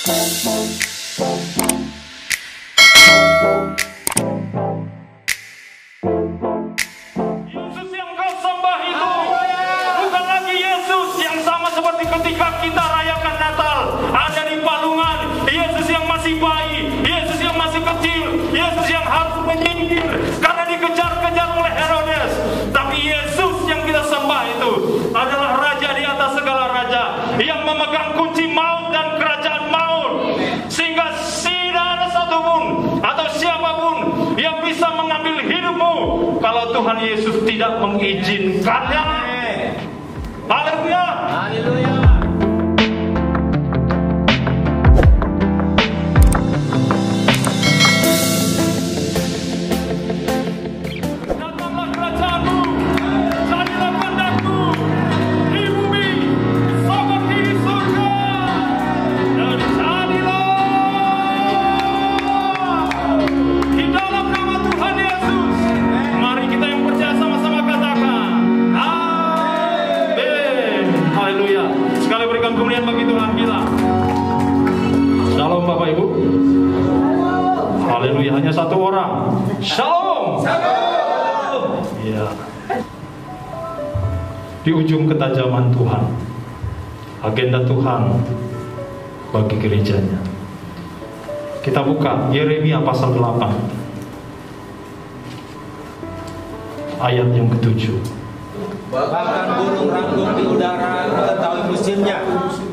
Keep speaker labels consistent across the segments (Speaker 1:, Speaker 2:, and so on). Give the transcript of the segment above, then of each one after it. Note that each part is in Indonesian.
Speaker 1: Yesus yang kau sembah itu bukan lagi Yesus yang sama seperti ketika kita rayakan Natal, ada di palungan. Yesus yang masih bayi, Yesus yang masih kecil, Yesus yang harus menyingkir karena dikejar-kejar oleh Herodes. Tapi Yesus yang kita sembah itu adalah Raja di atas segala raja, yang memegang kunci maut dan kerajaan maut, sehingga tidak ada satupun atau siapapun yang bisa mengambil hidupmu kalau Tuhan Yesus tidak mengizinkannya. Haleluya.
Speaker 2: Haleluya.
Speaker 1: Datanglah kerajaanmu, jadilah kehendakmu di bumi seperti di surga. Dan jadilah di dalam nama Tuhan Yesus. Mari kita yang percaya sama-sama katakan amin. Haleluya. Sekali berikan kemuliaan bagi Tuhan kita. Shalom Bapak Ibu. Haleluya. Hanya satu orang. Shalom. Ya. Di ujung ketajaman Tuhan, agenda Tuhan bagi gerejanya. Kita buka Yeremia pasal 8 ayat yang ke-7.
Speaker 2: Bahkan burung ranggung di udara mengetahui musimnya.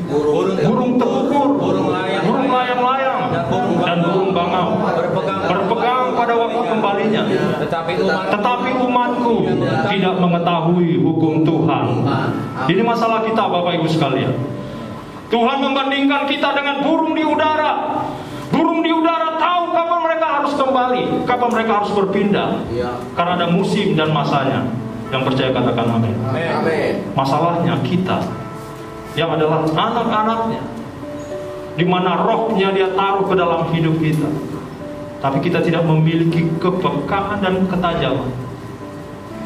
Speaker 1: Burung tepukur,
Speaker 2: burung
Speaker 1: layang-layang, dan burung bangau berpegang pada waktu kembalinya. Tetapi umatku tidak mengetahui hukum Tuhan. Ini masalah kita Bapak Ibu sekalian. Tuhan membandingkan kita dengan burung di udara. Burung di udara tahu kapan mereka harus kembali, kapan mereka harus berpindah. Karena ada musim dan masanya. Yang percaya katakan amin. Masalahnya kita yang adalah anak-anaknya, di mana rohnya dia taruh ke dalam hidup kita, tapi kita tidak memiliki kepekaan dan ketajaman,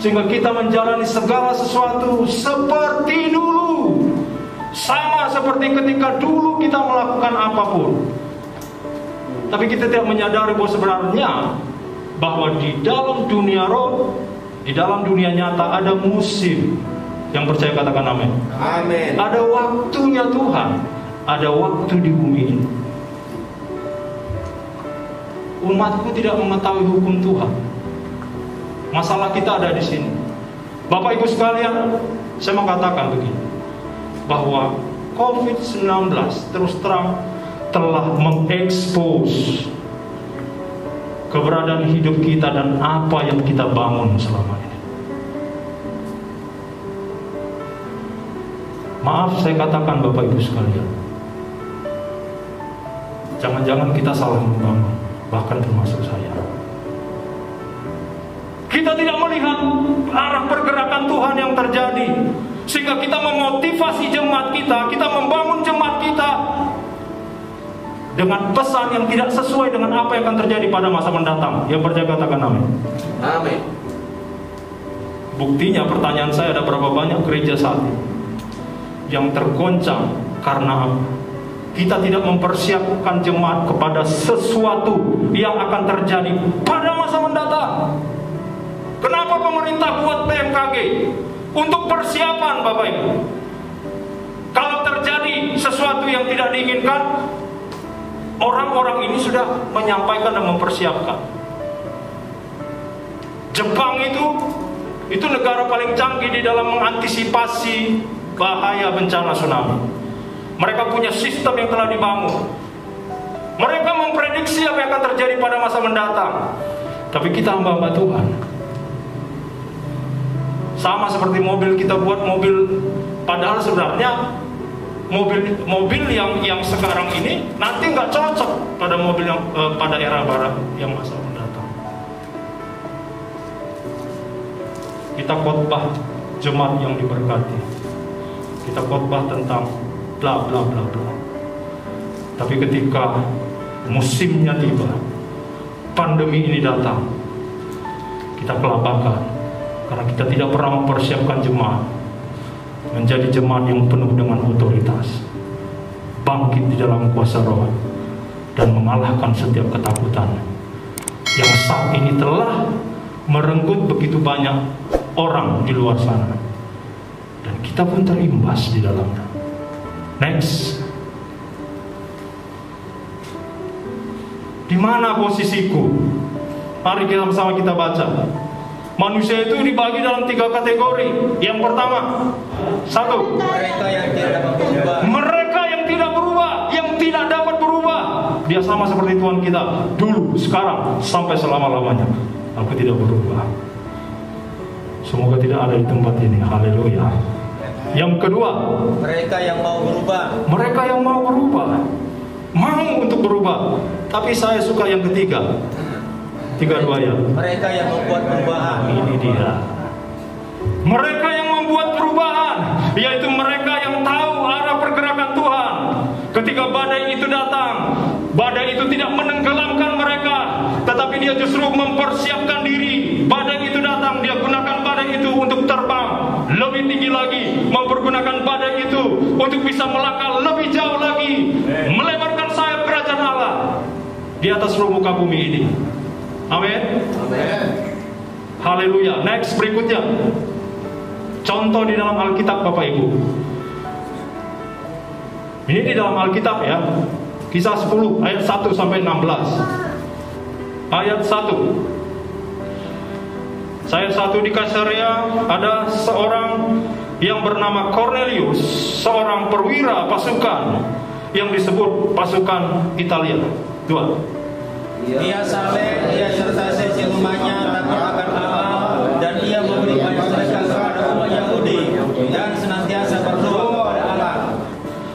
Speaker 1: sehingga kita menjalani segala sesuatu seperti dulu, sama seperti ketika dulu kita melakukan apapun. Tapi kita tidak menyadari bahwa sebenarnya bahwa di dalam dunia roh, di dalam dunia nyata ada musim. Yang percaya katakan amin.
Speaker 2: Amin.
Speaker 1: Ada waktunya Tuhan, ada waktu di bumi ini. Umatku tidak mengetahui hukum Tuhan. Masalah kita ada di sini. Bapak Ibu sekalian, saya mau katakan begini, bahwa COVID-19 terus terang telah mengekspos keberadaan hidup kita dan apa yang kita bangun selama ini. Maaf saya katakan Bapak Ibu sekalian, jangan-jangan kita salah membangun, bahkan termasuk saya. Kita tidak melihat arah pergerakan Tuhan yang terjadi, sehingga kita memotivasi jemaat kita membangun jemaat kita dengan pesan yang tidak sesuai dengan apa yang akan terjadi pada masa mendatang. Yang percaya katakan amin.
Speaker 2: Amin.
Speaker 1: Buktinya pertanyaan saya, ada berapa banyak gereja saat ini yang tergoncang karena kita tidak mempersiapkan jemaat kepada sesuatu yang akan terjadi pada masa mendatang. Kenapa pemerintah buat PMKG? Untuk persiapan Bapak Ibu. Kalau terjadi sesuatu yang tidak diinginkan, orang-orang ini sudah menyampaikan dan mempersiapkan. Jepang itu negara paling canggih di dalam mengantisipasi bahaya bencana tsunami. Mereka punya sistem yang telah dibangun. Mereka memprediksi apa yang akan terjadi pada masa mendatang. Tapi kita hamba-hamba Tuhan, sama seperti mobil, kita buat mobil, padahal sebenarnya mobil yang sekarang ini nanti nggak cocok pada mobil yang pada era barat yang masa mendatang. Kita khotbah jemaat yang diberkati, kita khotbah tentang bla bla bla bla. Tapi ketika musimnya tiba, pandemi ini datang, kita kelabakan karena kita tidak pernah mempersiapkan jemaat menjadi jemaat yang penuh dengan otoritas. bangkit di dalam kuasa Roh dan mengalahkan setiap ketakutan yang saat ini telah merenggut begitu banyak orang di luar sana, dan kita pun terimbas di dalamnya. Next, di mana posisiku? Mari kita bersama kita baca. Manusia itu dibagi dalam 3 kategori. Yang pertama, 1,
Speaker 2: Mereka yang tidak dapat berubah.
Speaker 1: mereka yang tidak berubah, yang tidak dapat berubah. Dia sama seperti Tuhan kita dulu, sekarang, sampai selama-lamanya. Aku tidak berubah. Semoga tidak ada di tempat ini. Haleluya. Yang kedua,
Speaker 2: Mereka yang mau berubah.
Speaker 1: mereka yang mau berubah, mau untuk berubah. Tapi saya suka yang ketiga, 3-2 ya.
Speaker 2: Mereka yang membuat perubahan.
Speaker 1: Ini dia. Mereka yang membuat perubahan, yaitu mereka yang tahu arah pergerakan Tuhan. Ketika badai itu datang, badai itu tidak menenggelamkan mereka, tetapi dia justru mempersiapkan diri. Badai itu datang, dia gunakan badai itu untuk terbang lebih tinggi lagi, mempergunakan badai itu untuk bisa melangkah lebih jauh lagi, melebarkan sayap kerajaan Allah di atas seluruh muka bumi ini. Amin. Haleluya. Next, berikutnya, contoh di dalam Alkitab, Bapak Ibu. Ini di dalam Alkitab ya. Kisah 10 ayat 1 sampai 16. Ayat 1. Ayat 1, di Kaisarea ada seorang yang bernama Cornelius, seorang perwira pasukan yang disebut pasukan Italia. 2.
Speaker 2: Dia saleh, dia serta sesi rumahnya takut akan Allah, dan ia memberi banyak sedekah kepada umat Yahudi dan senantiasa berdoa kepada Allah.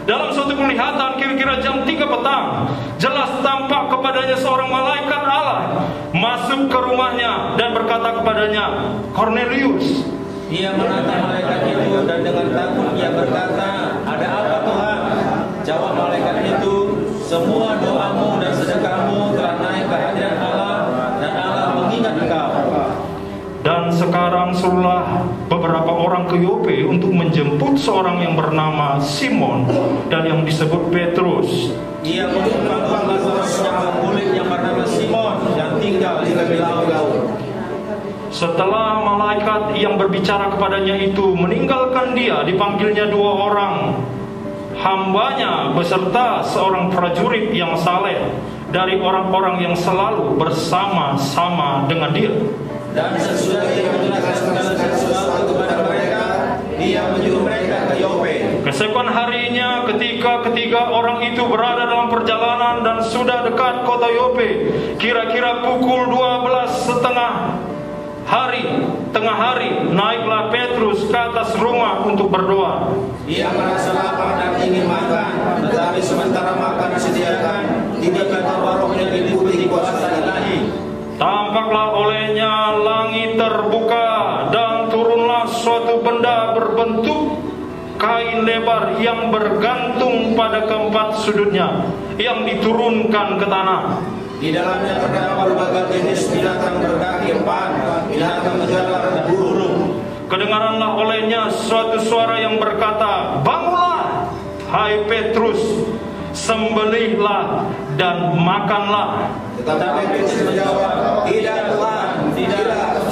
Speaker 1: Dalam suatu penglihatan kira-kira jam 3 petang, jelas tampak kepadanya seorang malaikat Allah masuk ke rumahnya dan berkata kepadanya, Cornelius.
Speaker 2: Ia menatap malaikat itu dan dengan takut ia berkata, ada apa Tuhan? Jawab malaikat itu, semua doamu dan sedekahmu telah naik ke hadirat Allah, dan Allah mengingat engkau.
Speaker 1: Dan sekarang suruhlah beberapa orang ke Yope untuk menjemput seorang yang bernama Simon dan yang disebut Petrus.
Speaker 2: Ia memanggil seorang penyambang kulit yang bernama Simon yang tinggal di tepi laut.
Speaker 1: Setelah malaikat yang berbicara kepadanya itu meninggalkan dia, dipanggilnya 2 orang hambanya beserta seorang prajurit yang saleh dari orang-orang yang selalu bersama-sama dengan dia.
Speaker 2: Dan sesudah dia menjelaskan segala sesuatu kepada mereka, dia menyuruh mereka ke Yope.
Speaker 1: Keesokan harinya, ketika ketiga orang itu berada dalam perjalanan dan sudah dekat kota Yope, kira-kira pukul 12:30 tengah hari, naiklah Petrus ke atas rumah untuk berdoa.
Speaker 2: Dia merasa lapar dan ingin makan, tetapi sementara makan disediakan, tiba-tiba rohnya diliputi kuasa ilahi.
Speaker 1: Tampaklah olehnya langit terbuka dan turunlah suatu benda berbentuk kain lebar yang bergantung pada keempat sudutnya, yang diturunkan ke tanah.
Speaker 2: Di dalamnya terdapat berbagai jenis binatang berkaki 4, binatang menjalar dan burung.
Speaker 1: Kedengaranlah olehnya suatu suara yang berkata, bangunlah, hai Petrus, sembelihlah dan makanlah.
Speaker 2: Tetapi Petrus menjawab, tidak Tuhan, tidak,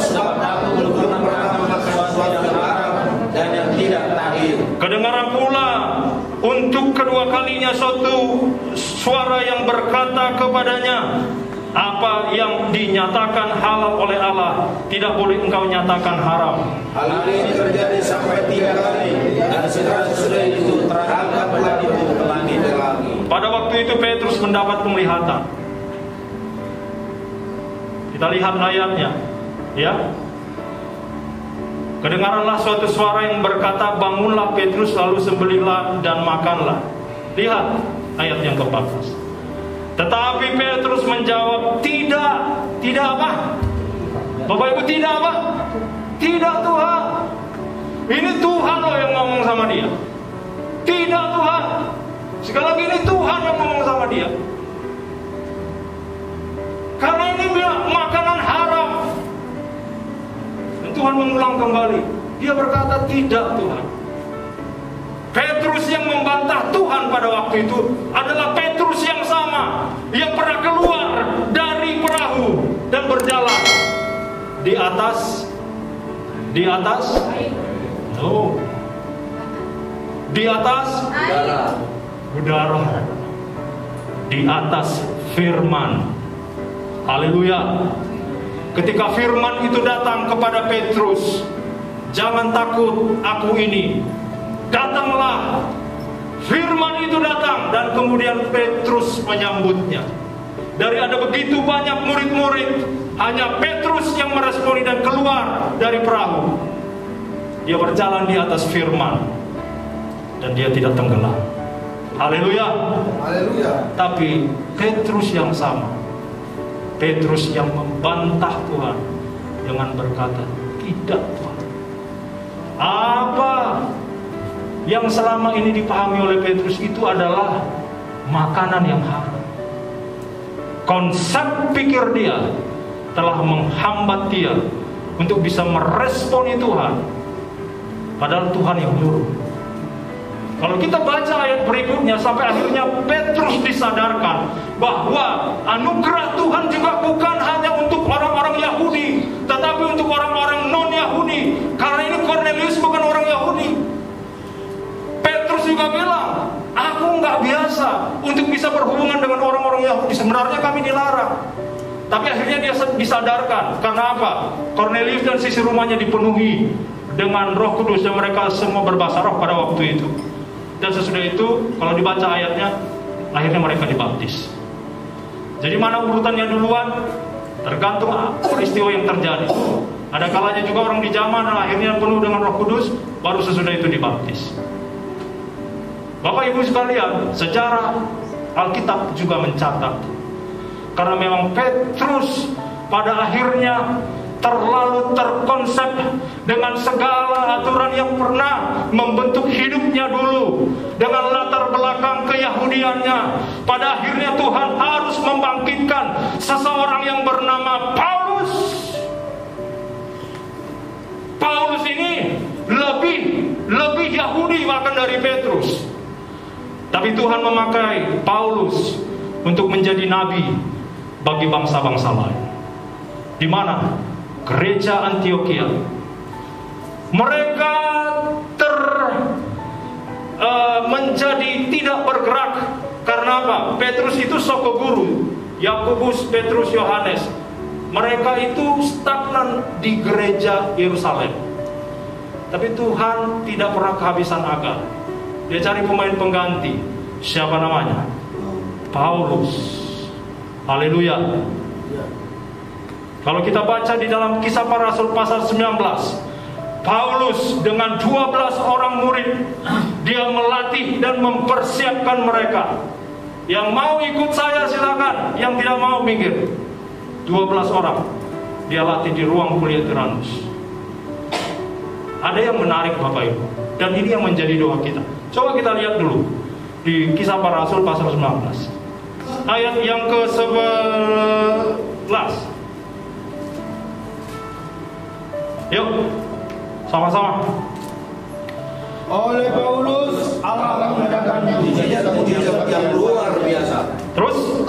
Speaker 2: sebab aku belum pernah makan sesuatu yang haram dan yang tidak tahir.
Speaker 1: Kedengaran pula untuk kedua kalinya suatu suara yang berkata kepadanya, apa yang dinyatakan halal oleh Allah tidak boleh engkau nyatakan haram.
Speaker 2: Hal ini terjadi sampai 3 kali, dan sesudah itu terangkat bulan itu ke langit lagi.
Speaker 1: Pada waktu itu Petrus mendapat penglihatan. Kita lihat ayatnya, ya. Kedengaranlah suatu suara yang berkata, bangunlah Petrus, lalu sembelihlah dan makanlah. Lihat ayat yang ke-14. Tetapi Petrus menjawab, tidak apa? Bapak Ibu, tidak apa? Tidak Tuhan. Ini Tuhan loh yang ngomong sama dia. Tidak Tuhan. Sekali lagi ini Tuhan yang ngomong sama dia. Karena ini makanan haram. Dan Tuhan mengulang kembali. Dia berkata, tidak Tuhan. Petrus yang membantah Tuhan pada waktu waktu itu adalah Petrus yang sama, yang pernah keluar dari perahu dan berjalan di atas udara, di atas firman. Haleluya. Ketika firman itu datang kepada Petrus, jangan takut, aku ini. Datanglah. Firman itu datang dan kemudian Petrus menyambutnya. Dari ada begitu banyak murid-murid, hanya Petrus yang meresponi dan keluar dari perahu. Dia berjalan di atas firman dan dia tidak tenggelam. Haleluya.
Speaker 3: Haleluya.
Speaker 1: Tapi Petrus yang sama, Petrus yang membantah Tuhan dengan berkata, tidak Tuhan. Apa yang selama ini dipahami oleh Petrus itu adalah makanan yang haram. Konsep pikir dia telah menghambat dia untuk bisa meresponi Tuhan, padahal Tuhan yang nyuruh. Kalau kita baca ayat berikutnya sampai akhirnya Petrus disadarkan bahwa anugerah Tuhan juga bukan hanya untuk orang-orang Yahudi, tetapi untuk orang-orang non-Yahudi. Karena ini Cornelius bukan orang Yahudi. Petrus juga bilang, aku nggak biasa untuk bisa berhubungan dengan orang-orang Yahudi. Sebenarnya kami dilarang. Tapi akhirnya dia disadarkan. Karena apa? Cornelius dan sisi rumahnya dipenuhi dengan Roh Kudus dan mereka semua berbahasa roh pada waktu itu. Dan sesudah itu, kalau dibaca ayatnya, akhirnya mereka dibaptis. Jadi mana urutannya duluan? Tergantung peristiwa yang terjadi. Ada kalanya juga orang di zaman akhirnya penuh dengan Roh Kudus, baru sesudah itu dibaptis. Bapak Ibu sekalian, sejarah Alkitab juga mencatat, karena memang Petrus pada akhirnya terlalu terkonsep dengan segala aturan yang pernah membentuk hidupnya dulu, dengan latar belakang keyahudiannya. Pada akhirnya Tuhan harus membangkitkan seseorang yang bernama Paulus. Paulus ini lebih Yahudi bahkan dari Petrus. Tapi Tuhan memakai Paulus untuk menjadi nabi bagi bangsa-bangsa lain. Di mana? Gereja Antioquia. Mereka menjadi tidak bergerak. Karena apa? Petrus itu soko guru, Yakobus, Petrus, Yohanes. Mereka itu stagnan di gereja Yerusalem. Tapi Tuhan tidak pernah kehabisan akal. Dia cari pemain pengganti. Siapa namanya? Paulus. Haleluya. Kalau kita baca di dalam Kisah Para Rasul pasal 19, Paulus dengan 12 orang murid, dia melatih dan mempersiapkan mereka. Yang mau ikut saya silakan, yang tidak mau minggir. 12 orang dia latih di ruang kuliah Tiranus. Ada yang menarik Bapak Ibu, dan ini yang menjadi doa kita. Coba kita lihat dulu di Kisah Para Rasul pasal 19 ayat yang ke-11. Yuk, sama-sama.
Speaker 3: Oleh Paulus, Allah mengadakan mujizat yang luar biasa.
Speaker 1: Terus,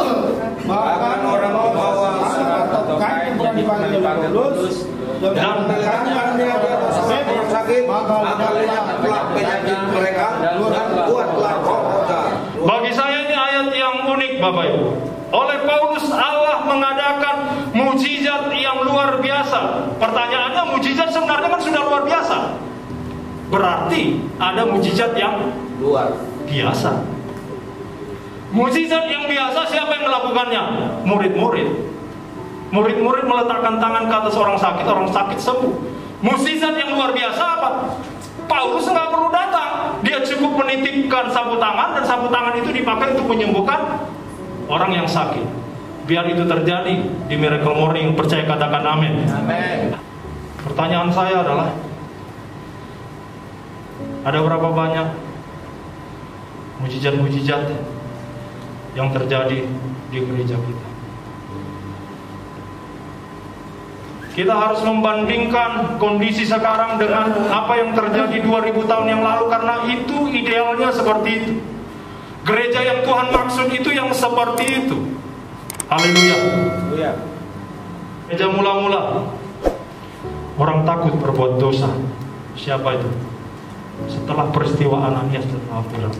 Speaker 3: bahkan orang membawa atau kain yang dipanggil Paulus dan meletakkan dia di atas orang sakit, maka lenyaplah penyakit mereka dan kuatlah roh mereka.
Speaker 1: Bagi saya ini ayat yang unik Bapak Ibu. Oleh Paulus Allah mengadakan mujizat yang luar biasa. Pertanyaannya, mujizat sebenarnya kan sudah luar biasa. Berarti ada mujizat yang
Speaker 3: Luar
Speaker 1: biasa. Mujizat yang biasa siapa yang melakukannya? Murid-murid. Murid-murid meletakkan tangan ke atas orang sakit sembuh. Mujizat yang luar biasa apa? Paulus nggak perlu datang. Dia cukup menitipkan sapu tangan, dan sapu tangan itu dipakai untuk menyembuhkan orang yang sakit. Biar itu terjadi di Miracle Morning. Percaya katakan amin.
Speaker 3: Amin.
Speaker 1: Pertanyaan saya adalah, ada berapa banyak mujizat-mujizat yang terjadi di gereja kita? Kita harus membandingkan kondisi sekarang dengan apa yang terjadi 2000 tahun yang lalu, karena itu idealnya seperti itu. Gereja yang Tuhan maksud itu yang seperti itu. Haleluya. Gereja mula-mula orang takut berbuat dosa. Siapa itu? Setelah peristiwa Ananias dan Safira,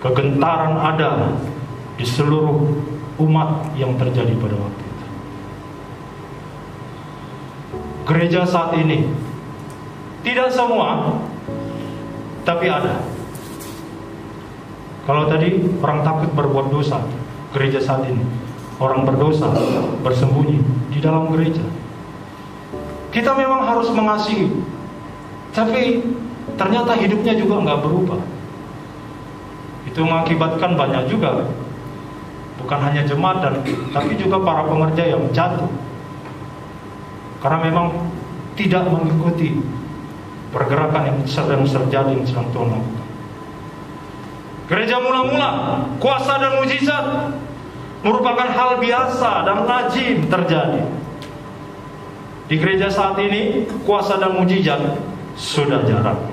Speaker 1: kegentaran ada di seluruh umat yang terjadi pada waktu itu. Gereja saat ini tidak semua, tapi ada. Kalau tadi orang takut berbuat dosa, gereja saat ini orang berdosa bersembunyi di dalam gereja. Kita memang harus mengasihi, tapi ternyata hidupnya juga nggak berubah. Itu mengakibatkan banyak juga, bukan hanya jemaat tapi juga para pengerja yang jatuh karena memang tidak mengikuti pergerakan yang sedang terjadi, yang sedang Tuhan lakukan. Gereja mula-mula kuasa dan mujizat merupakan hal biasa dan lazim terjadi. Di gereja saat ini kuasa dan mujizat sudah jarang.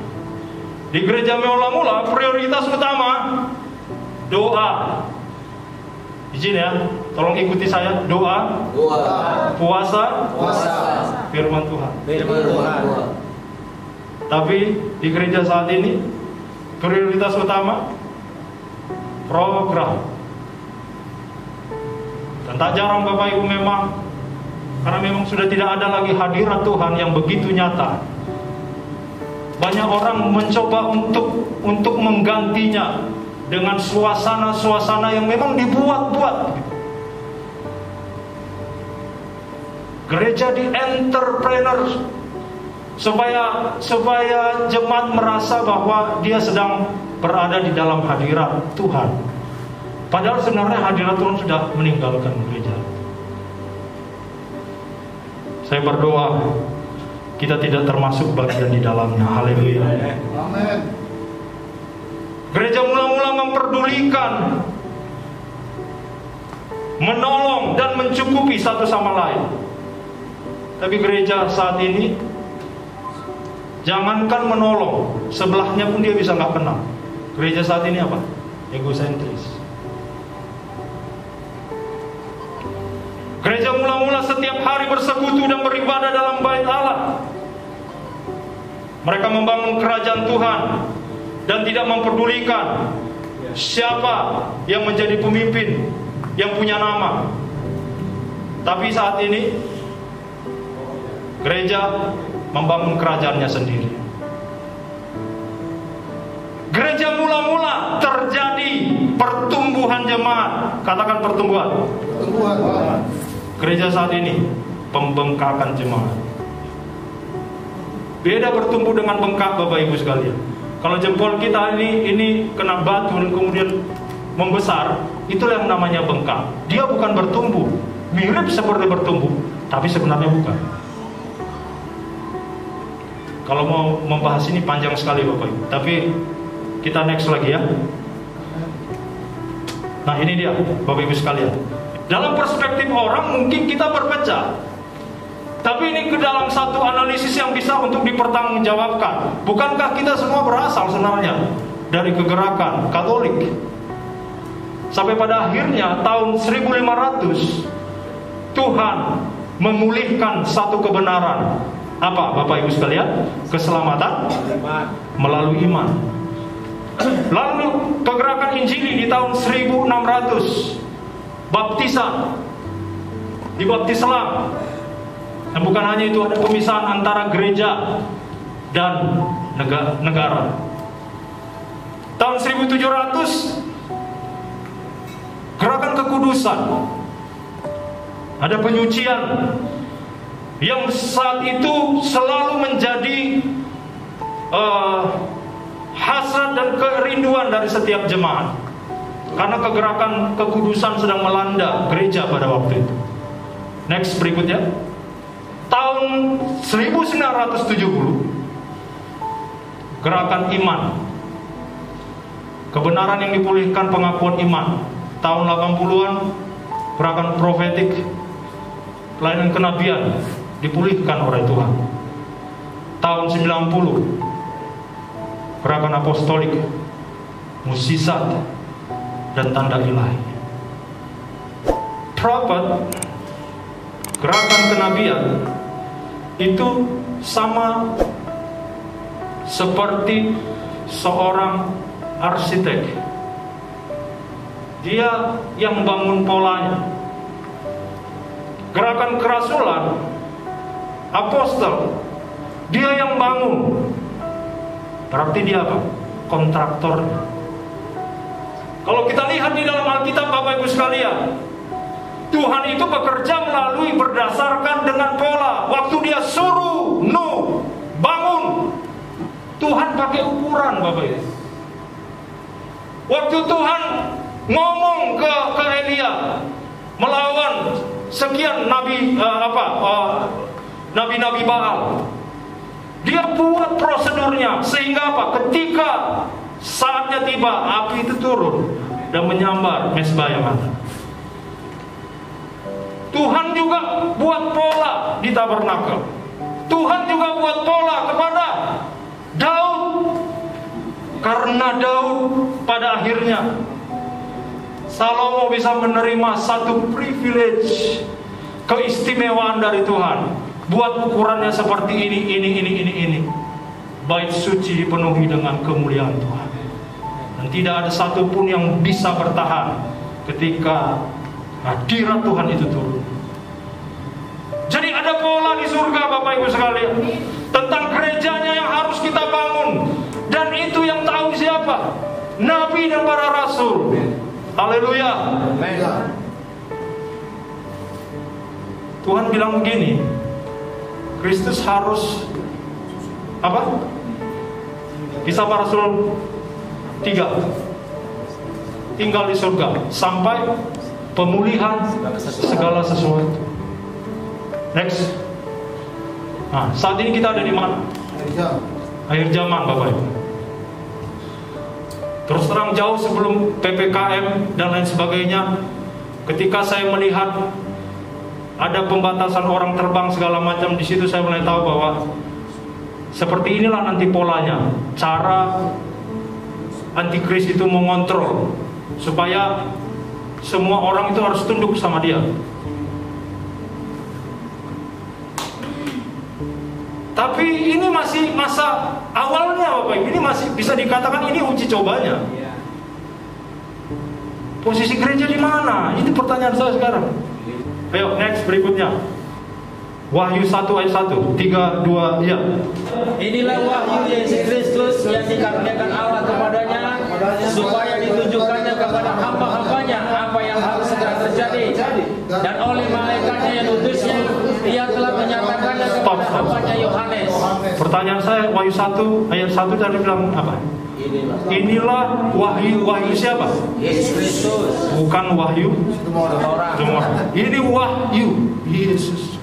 Speaker 1: Di gereja mula-mula prioritas utama doa. Izin ya, tolong ikuti saya. Doa, puasa, firman Tuhan. Tapi di gereja saat ini prioritas utama program. Dan tak jarang Bapak Ibu memang, karena memang sudah tidak ada lagi hadirat Tuhan yang begitu nyata, banyak orang mencoba untuk menggantinya dengan suasana-suasana yang memang dibuat-buat gitu. Gereja di entrepreneur supaya jemaat merasa bahwa dia sedang berada di dalam hadirat Tuhan. Padahal sebenarnya hadirat Tuhan sudah meninggalkan gereja. Saya berdoa kita tidak termasuk bagian di dalamnya. Haleluya.
Speaker 3: Amin.
Speaker 1: Gereja mula-mula memperdulikan, menolong dan mencukupi satu sama lain. Tapi gereja saat ini jangankan menolong, sebelahnya pun dia bisa nggak kenal. Gereja saat ini apa? Egosentris. Gereja mula-mula setiap hari bersekutu dan beribadah dalam bait Allah. Mereka membangun kerajaan Tuhan dan tidak memperdulikan siapa yang menjadi pemimpin, yang punya nama. Tapi saat ini gereja membangun kerajaannya sendiri. Gereja mula-mula terjadi pertumbuhan jemaat. Katakan pertumbuhan. Gereja saat ini pembengkakan jemaat. Beda bertumbuh dengan bengkak, Bapak Ibu sekalian. Kalau jempol kita ini kena batu dan kemudian membesar, itulah yang namanya bengkak. Dia bukan bertumbuh, mirip seperti bertumbuh, tapi sebenarnya bukan. Kalau mau membahas ini panjang sekali Bapak Ibu, tapi kita next lagi ya. Nah ini dia Bapak Ibu sekalian. Dalam perspektif orang mungkin kita berpecah, tapi ini ke dalam satu analisis yang bisa untuk dipertanggungjawabkan. Bukankah kita semua berasal sebenarnya dari kegerakan Katolik? Sampai pada akhirnya tahun 1500 Tuhan memulihkan satu kebenaran. Apa Bapak Ibu sekalian? Keselamatan melalui iman. Lalu kegerakan Injili di tahun 1600 baptisan, dibaptislah. Dan bukan hanya itu, ada pemisahan antara gereja dan negara. Tahun 1700 gerakan kekudusan, ada penyucian yang saat itu selalu menjadi hasrat dan kerinduan dari setiap jemaat, karena kegerakan kekudusan sedang melanda gereja pada waktu itu. Next berikutnya, tahun 1970 gerakan iman, kebenaran yang dipulihkan, pengakuan iman. Tahun 80-an gerakan profetik, pelayanan kenabian dipulihkan oleh Tuhan. Tahun 90 gerakan apostolik mukjizat, dan tanda ilahi. Prophet, gerakan kenabian itu sama seperti seorang arsitek. Dia yang bangun polanya. Gerakan kerasulan, apostol, dia yang bangun. Berarti dia apa? Kontraktornya. Kalau kita lihat di dalam Alkitab, Bapak Ibu sekalian, Tuhan itu bekerja melalui berdasarkan dengan pola. Waktu dia suruh Nuh bangun, Tuhan pakai ukuran, Bapak Ibu. Waktu Tuhan ngomong ke Elia melawan sekian nabi-nabi Baal, dia buat prosedurnya sehingga apa? Ketika saatnya tiba, api itu turun dan menyambar mezbah yang ada. Tuhan juga buat pola di tabernakel. Tuhan juga buat pola kepada Daud. Karena Daud pada akhirnya Salomo bisa menerima satu privilege, keistimewaan dari Tuhan. Buat ukurannya seperti ini. Bait suci dipenuhi dengan kemuliaan Tuhan. Dan tidak ada satupun yang bisa bertahan ketika hadirat Tuhan itu turun. Jadi ada pola di surga, Bapak Ibu sekalian, tentang gerejanya yang harus kita bangun. Dan itu yang tahu siapa? Nabi dan para rasul. Haleluya. Tuhan bilang begini, Kristus harus apa? Kisah para Rasul 3, tinggal di surga sampai pemulihan segala sesuatu. Next. Nah, saat ini kita ada di mana? Akhir zaman, Bapak Ibu. Terus terang, jauh sebelum PPKM dan lain sebagainya, ketika saya melihat ada pembatasan orang terbang segala macam, di situ saya mulai tahu bahwa seperti inilah nanti polanya, cara antikris itu mengontrol supaya semua orang itu harus tunduk sama dia. Tapi ini masih masa awalnya, Bapak Ibu. Ini masih bisa dikatakan ini uji cobanya. Posisi gereja di mana? Ini pertanyaan saya sekarang. Ayo, next berikutnya. Wahyu 1 ayat 1, 3, 2, ya.
Speaker 2: Inilah wahyu Yesus Kristus yang dikaruniakan Allah kepadanya, supaya ditunjukkannya kepada hamba-hambanya apa yang harus segera terjadi. Dan oleh malaikatnya yang utusnya, ia telah menyatakannya kepada hambanya Yohanes.
Speaker 1: Pertanyaan saya, Wahyu 1 ayat 1 tadi bilang apa? Inilah wahyu siapa?
Speaker 2: Yesus Kristus.
Speaker 1: Bukan wahyu semua orang. Ini wahyu Yesus.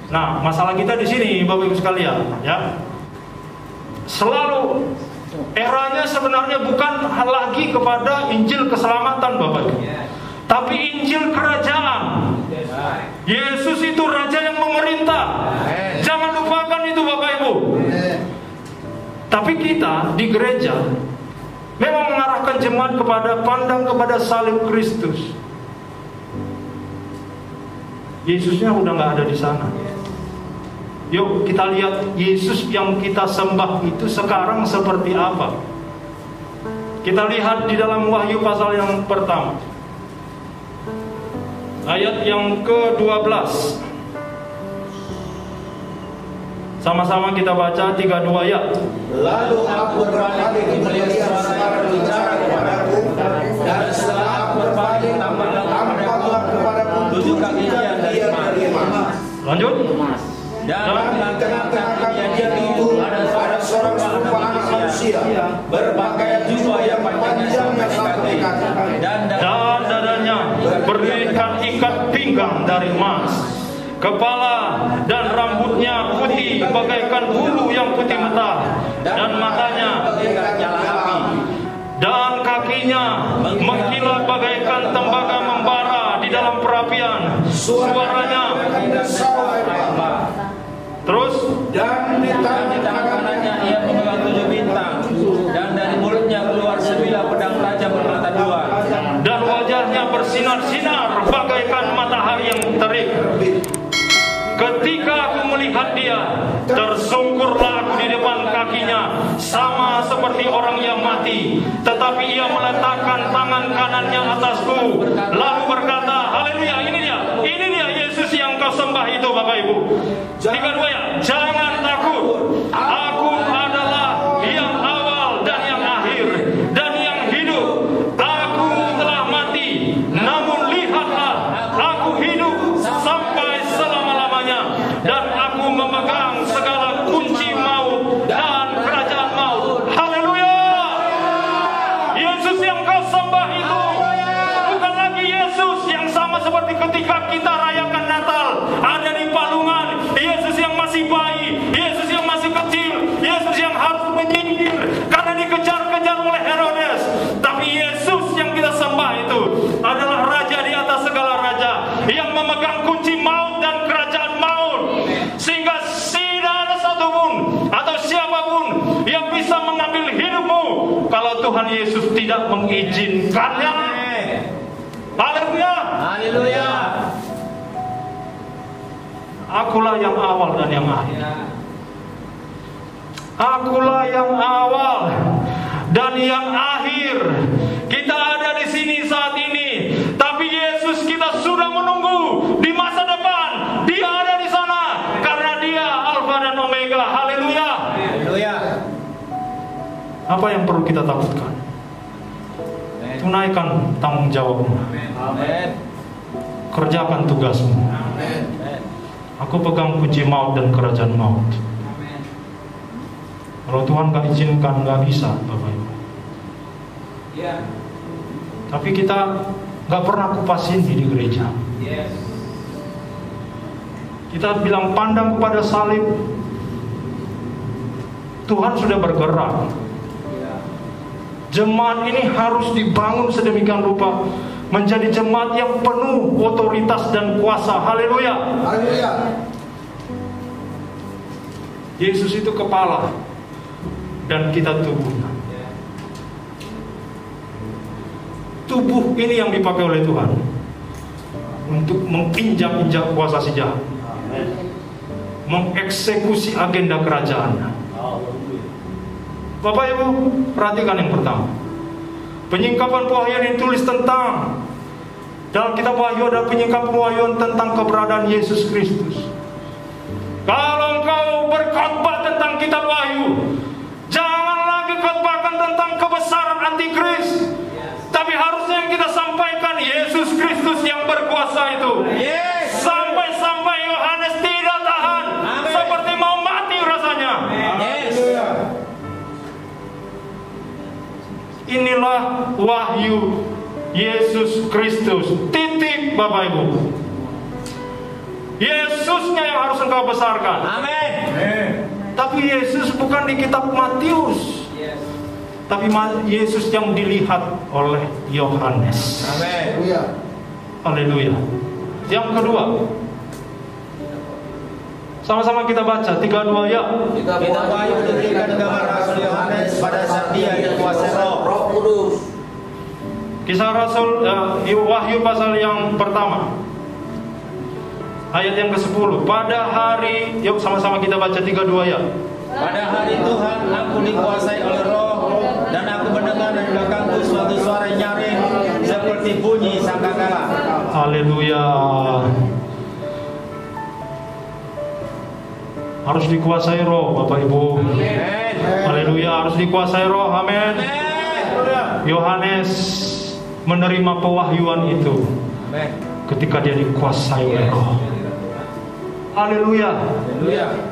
Speaker 1: Nah, masalah kita di sini, Bapak Ibu sekalian, ya. Selalu eranya sebenarnya bukan lagi kepada Injil keselamatan, Bapak Ibu, tapi Injil kerajaan. Yesus itu raja yang memerintah. Jangan lupakan itu, Bapak Ibu. Tapi kita di gereja memang mengarahkan jemaat kepada pandang kepada salib Kristus. Yesusnya udah nggak ada di sana. Yuk kita lihat Yesus yang kita sembah itu sekarang seperti apa. Kita lihat di dalam Wahyu pasal yang pertama, ayat yang ke-12. Sama-sama kita baca 3-2 ya.
Speaker 3: Lalu aku berbalik melihat suara berbicara kepadaku, dan setelah aku berbalik tampaklah kepadaku 7 kakinya dari emas.
Speaker 1: Lanjut.
Speaker 3: Dan di tengah-tengah dia itu ada seorang serupa anak manusia, berpakaian jubah yang panjangnya sampai kaki, dan dadanya berikat-ikat pinggang dari emas. Kepala dan rambutnya putih bagaikan bulu yang putih mentah, dan matanya bagaikan nyala api, dan kakinya mengkilat bagaikan tembaga membara di dalam perapian. Suaranya terus,
Speaker 2: dan di tangan kanannya ia memegang 7 bintang, dan dari mulutnya
Speaker 1: bersinar-sinar bagaikan matahari yang terik. Ketika aku melihat dia, tersungkurlah aku di depan kakinya, sama seperti orang yang mati. Tetapi ia meletakkan tangan kanannya atasku, lalu berkata, haleluya, ini dia Yesus yang kau sembah itu, Bapak Ibu. Tiga dua ya, jangan takut, aku adalah yang awal dan yang akhir dan yang hidup. Aku telah mati, namun lihatlah, aku hidup sampai selama-lamanya, dan aku memegang segala kunci maut dan kerajaan maut. Haleluya! Yesus yang kau sembah itu bukan lagi Yesus yang sama seperti ketika kita rayakan Natal, ada di palungan. Yesus yang masih bayi, Yesus yang masih kecil, Yesus yang harus menyingkir karena dikejar-kejar oleh Herodes. Tapi Yesus yang kita sembah itu adalah Raja di atas segala raja, yang memegang kunci maut dan kerajaan maut, sehingga tidak ada satupun atau siapapun yang bisa mengambil hidupmu kalau Tuhan Yesus tidak mengizinkannya. Haleluya.
Speaker 2: Haleluya.
Speaker 1: Akulah yang awal dan yang akhir. Akulah yang awal dan yang akhir. Kita ada di sini saat ini, tapi Yesus kita sudah menunggu di masa depan. Dia ada di sana karena Dia Alfa dan Omega. Haleluya.
Speaker 2: Haleluya.
Speaker 1: Apa yang perlu kita takutkan? Tunaikan tanggung jawabmu.
Speaker 2: Amin.
Speaker 1: Kerjakan tugasmu. Aku pegang kunci maut dan kerajaan maut. Kalau Tuhan gak izinkan, gak bisa, Bapak Ibu. Tapi kita gak pernah kupas ini di gereja. Kita bilang pandang kepada salib. Tuhan sudah bergerak. Jemaat ini harus dibangun sedemikian rupa menjadi jemaat yang penuh otoritas dan kuasa. Haleluya.
Speaker 3: Haleluya.
Speaker 1: Yesus itu kepala dan kita tubuhnya. Tubuh ini yang dipakai oleh Tuhan untuk menginjak-injak kuasa si jahat, mengeksekusi agenda kerajaannya. Bapak Ibu, perhatikan yang pertama. Penyingkapan pewahyuan ditulis tentang, dalam kitab Wahyu ada penyingkapan pewahyuan tentang keberadaan Yesus Kristus. Kalau engkau berkhotbah tentang kitab Wahyu, jangan lagi khotbahkan tentang kebesaran antikris, tapi harusnya yang kita sampaikan Yesus Kristus yang berkuasa itu. Sampai-sampai Yohanes tidak tahan, seperti mau mati rasanya. Inilah wahyu Yesus Kristus. Titik, Bapak Ibu. Yesusnya yang harus engkau besarkan.
Speaker 2: Amin.
Speaker 1: Tapi Yesus bukan di kitab Matius, tapi Yesus yang dilihat oleh Yohanes.
Speaker 2: Amin.
Speaker 1: Haleluya. Yang kedua, sama-sama kita baca 3:2 ya.
Speaker 2: Kita Wahyu diberikan gambar Rasul Yohanes pada saat dia dikuasai Roh Kudus.
Speaker 1: Kisah Rasul Wahyu pasal yang pertama, ayat yang ke-10. Pada hari, yuk sama-sama kita baca 3:2 ya.
Speaker 2: Pada hari Tuhan aku dikuasai oleh Roh, dan aku mendengar dari belakangku suatu suara nyaring seperti bunyi sangkakala.
Speaker 1: Haleluya. Harus dikuasai Roh, Bapak Ibu. Haleluya, harus dikuasai Roh. Amin. Yohanes menerima pewahyuan itu ketika dia dikuasai oleh Roh. Haleluya.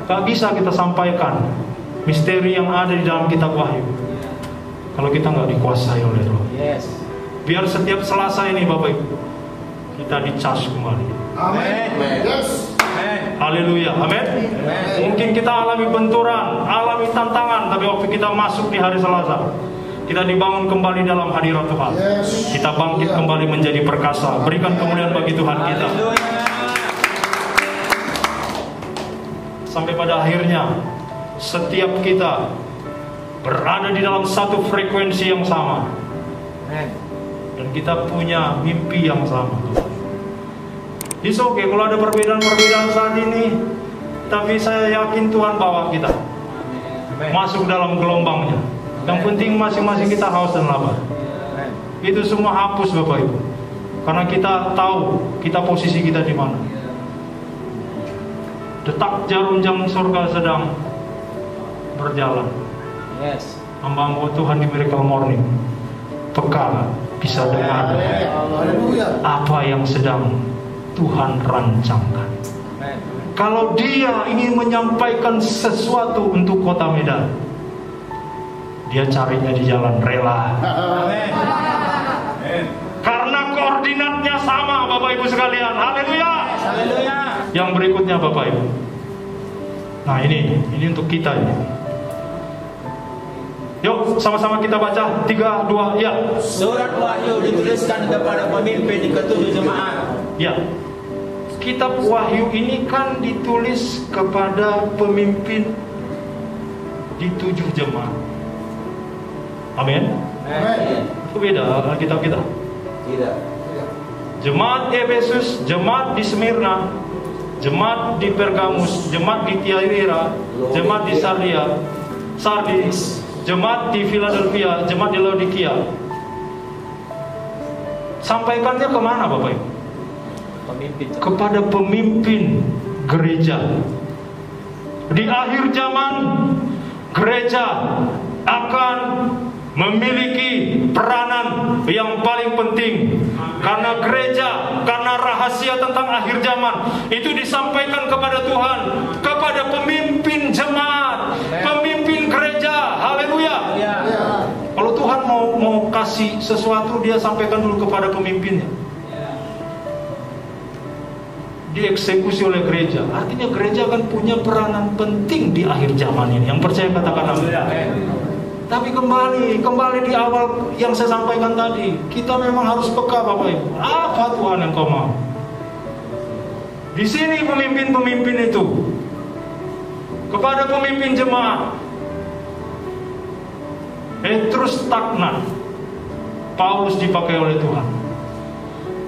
Speaker 1: Gak bisa kita sampaikan misteri yang ada di dalam kitab Wahyu kalau kita gak dikuasai oleh Roh. Biar setiap Selasa ini, Bapak Ibu, kita dicas kembali.
Speaker 3: Amin.
Speaker 1: Haleluya. Amin. Mungkin kita alami benturan, alami tantangan, tapi waktu kita masuk di hari Selasa, kita dibangun kembali dalam hadirat Tuhan. Kita bangkit kembali menjadi perkasa. Berikan kemuliaan bagi Tuhan kita. Sampai pada akhirnya setiap kita berada di dalam satu frekuensi yang sama, dan dan kita punya mimpi yang sama. It's okay kalau ada perbedaan-perbedaan saat ini, tapi saya yakin Tuhan bawa kita masuk dalam gelombangnya. Yang penting masing-masing kita haus dan lapar. Itu semua hapus Bapak Ibu, karena kita tahu kita posisi kita di mana. Detak jarum jam surga sedang berjalan.
Speaker 2: Yes.
Speaker 1: Hamba-hamba Tuhan di Miracle Morning peka bisa dengar apa yang sedang Tuhan rancangkan. Kalau dia ingin menyampaikan sesuatu untuk kota Medan, dia carinya di jalan rela. Karena koordinatnya sama Bapak Ibu sekalian. Haleluya.
Speaker 2: Haleluya.
Speaker 1: Yang berikutnya Bapak Ibu. Nah ini untuk kita ini. Yuk sama-sama kita baca 3, 2, ya.
Speaker 2: Surat Wahyu dituliskan kepada pemimpin di ketujuh jemaat.
Speaker 1: Ya. Kitab Wahyu ini kan ditulis kepada pemimpin di 7 jemaat. Amin. Itu beda kitab kita.
Speaker 2: Tidak.
Speaker 1: Jemaat Efesus, jemaat di Smyrna, jemaat di Pergamus, jemaat di Tiatira, jemaat di Sardis, jemaat di Philadelphia, jemaat di Laodikia. Sampaikannya kemana Bapak Ibu?
Speaker 2: Pemimpin.
Speaker 1: Kepada pemimpin gereja. Di akhir zaman, gereja akan memiliki peranan yang paling penting. Karena gereja, karena rahasia tentang akhir zaman itu disampaikan kepada Tuhan, kepada pemimpin jemaat, pemimpin gereja. Haleluya. Kalau Tuhan mau kasih sesuatu, dia sampaikan dulu kepada pemimpinnya. Dieksekusi oleh gereja. Artinya gereja akan punya peranan penting di akhir zaman ini. Yang percaya katakan amin. Tapi kembali di awal yang saya sampaikan tadi, kita memang harus peka Bapak Ibu. Apa Tuhan yang kau mau? Di sini pemimpin-pemimpin itu kepada pemimpin jemaat, terus stagnan. Paulus dipakai oleh Tuhan.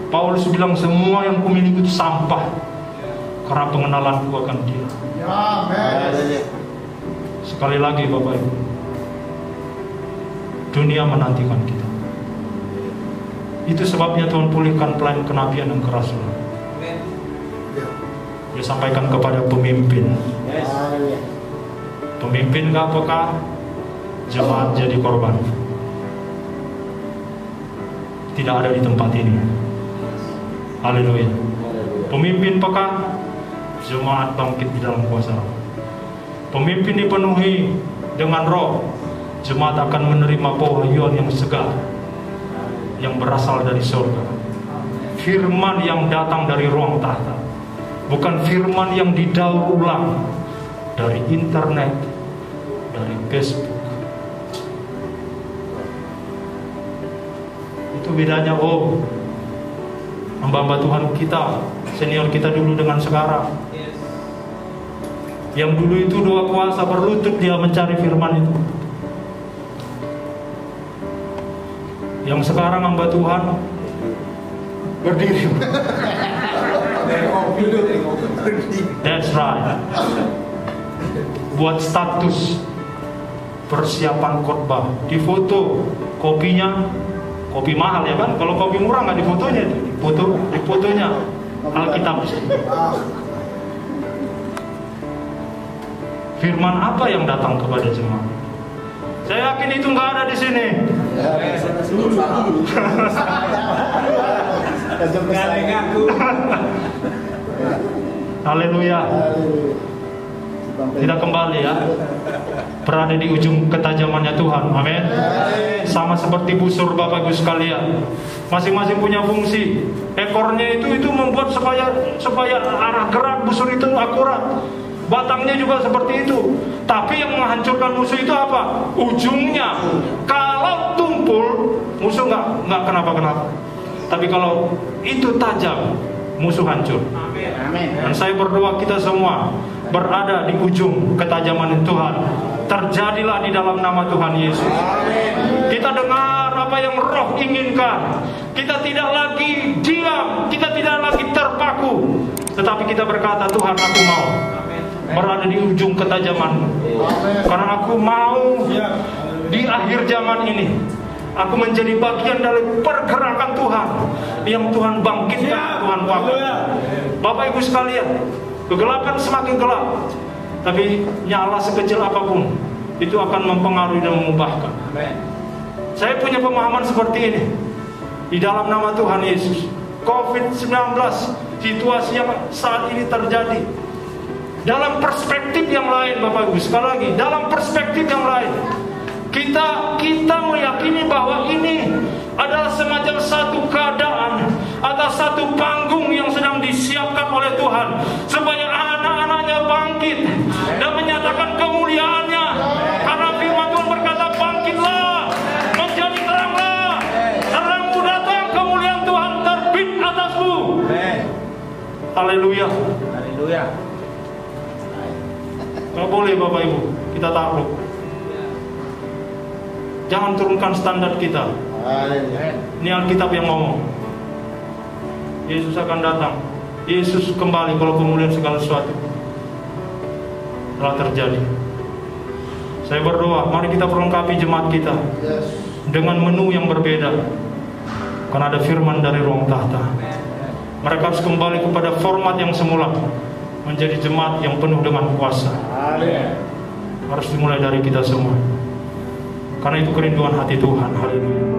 Speaker 1: Paulus bilang semua yang kumiliki itu sampah karena pengenalanku akan Dia. Sekali lagi Bapak Ibu, dunia menantikan kita. Itu sebabnya Tuhan pulihkan pelayan kenabian dan kerasulan. Dia sampaikan kepada pemimpin. Pemimpin gak peka, jemaat jadi korban. Tidak ada di tempat ini. Haleluya. Pemimpin peka, jemaat bangkit di dalam kuasa Roh. Pemimpin dipenuhi dengan Roh, jemaat akan menerima pewahyuan yang segar yang berasal dari surga. Firman yang datang dari ruang tahta, bukan firman yang didaur ulang dari internet, dari Facebook. Itu bedanya. Hamba-hamba Tuhan kita, senior kita dulu dengan sekarang. Yang dulu itu doa kuasa berlutut dia mencari firman itu. Yang sekarang hamba Tuhan berdiri. That's right. Buat status persiapan khotbah, difoto kopinya, kopi mahal ya kan? Kalau kopi murah nggak difotonya, difotonya Alkitab. Firman apa yang datang kepada jemaat? Saya yakin itu nggak ada di sini. Haleluya. Kita kembali ya, berada di ujung ketajamannya Tuhan. Amin. Sama seperti busur Bapak Ibu sekalian, masing-masing punya fungsi. Ekornya itu membuat supaya arah gerak busur itu akurat. Batangnya juga seperti itu. Tapi yang menghancurkan musuh itu apa? Ujungnya. Kalau tumpul, musuh nggak kenapa-kenapa. Tapi kalau itu tajam, musuh hancur.
Speaker 2: Amin.
Speaker 1: Dan saya berdoa kita semua berada di ujung ketajaman Tuhan. Terjadilah di dalam nama Tuhan Yesus. Kita dengar apa yang Roh inginkan. Kita tidak lagi diam, kita tidak lagi terpaku, tetapi kita berkata, Tuhan, aku mau berada di ujung ketajaman, karena aku mau di akhir zaman ini aku menjadi bagian dari pergerakan Tuhan yang Tuhan bangkitkan, Tuhan pakai. Bapak Ibu sekalian, kegelapan semakin gelap, tapi nyala sekecil apapun itu akan mempengaruhi dan mengubahkan. Saya punya pemahaman seperti ini. Di dalam nama Tuhan Yesus, COVID-19, situasi yang saat ini terjadi, dalam perspektif yang lain, Bapak Ibu, sekali lagi, dalam perspektif yang lain, kita meyakini bahwa ini adalah semacam satu keadaan atau satu panggung yang sedang disiapkan oleh Tuhan supaya anak-anaknya bangkit dan menyatakan kemuliaannya. Karena firman Tuhan berkata, bangkitlah, menjadi teranglah, terangmu datang, kemuliaan Tuhan terbit atasmu. Haleluya.
Speaker 2: Haleluya.
Speaker 1: Gak boleh Bapak Ibu kita takluk. Jangan turunkan standar kita. Ini Alkitab yang ngomong. Yesus akan datang. Yesus kembali kalau kemuliaan segala sesuatu telah terjadi. Saya berdoa, mari kita perlengkapi jemaat kita dengan menu yang berbeda, karena ada firman dari ruang tahta. Mereka harus kembali kepada format yang semula, menjadi jemaat yang penuh dengan kuasa. Harus dimulai dari kita semua, karena itu kerinduan hati Tuhan. Haleluya.